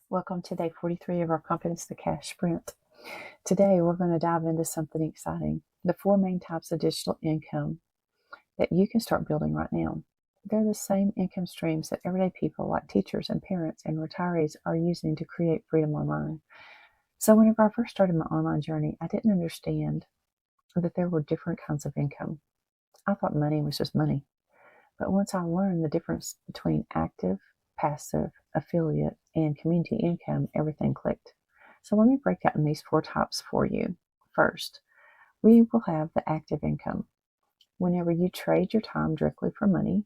Welcome to day 43 of our Confidence to Cash Sprint. Today, we're going to dive into something exciting, the 4 main types of digital income that you can start building right now. They're the same income streams that everyday people like teachers and parents and retirees are using to create freedom online. So whenever I first started my online journey, I didn't understand that there were different kinds of income. I thought money was just money. But once I learned the difference between active, passive, affiliate, and community income, everything clicked. So let me break down these 4 types for you. First, we will have the active income. Whenever you trade your time directly for money,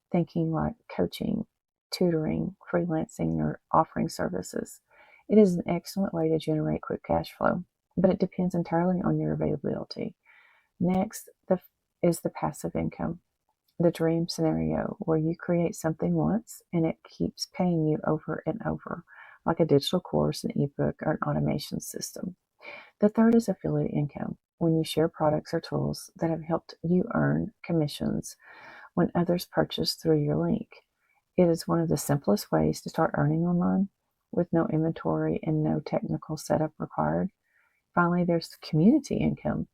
thinking like coaching, tutoring, freelancing, or offering services, it is an excellent way to generate quick cash flow, but it depends entirely on your availability. Next, is the passive income. The dream scenario where you create something once and it keeps paying you over and over, like a digital course, an ebook, or an automation system. The third is affiliate income, when you share products or tools that have helped you earn commissions when others purchase through your link. It is one of the simplest ways to start earning online with no inventory and no technical setup required. Finally, there's community income,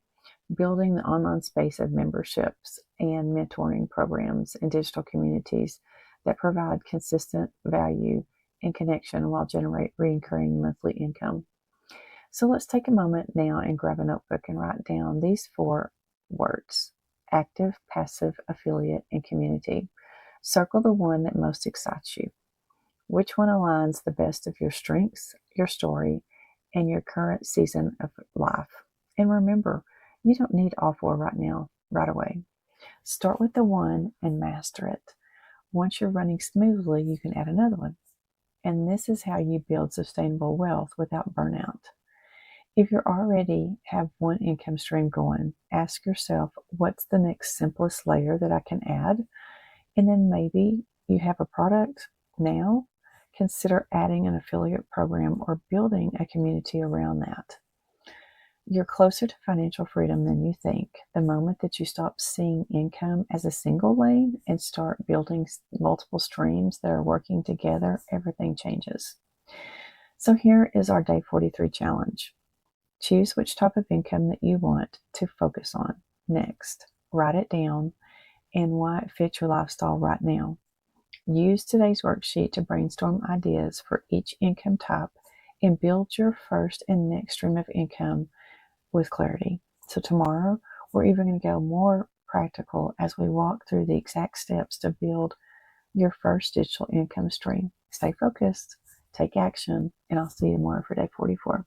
building the online space of memberships and mentoring programs and digital communities that provide consistent value and connection while generate recurring monthly income. So let's take a moment now and grab a notebook and write down these 4 words: active, passive, affiliate, and community. Circle the one that most excites you. Which one aligns the best of your strengths, your story, and your current season of life? And remember, you don't need all 4 right now, right away. Start with the one and master it. Once you're running smoothly, you can add another one. And this is how you build sustainable wealth without burnout. If you already have one income stream going, ask yourself, what's the next simplest layer that I can add? And then maybe you have a product now. Consider adding an affiliate program or building a community around that. You're closer to financial freedom than you think the moment that you stop seeing income as a single lane and start building multiple streams that are working together. Everything changes. So here is our day 43 challenge. Choose which type of income that you want to focus on next. Write it down and why it fits your lifestyle right now. Use today's worksheet to brainstorm ideas for each income type and build your first and next stream of income with clarity. So tomorrow, we're even going to go more practical as we walk through the exact steps to build your first digital income stream. Stay focused, take action, and I'll see you tomorrow for day 44.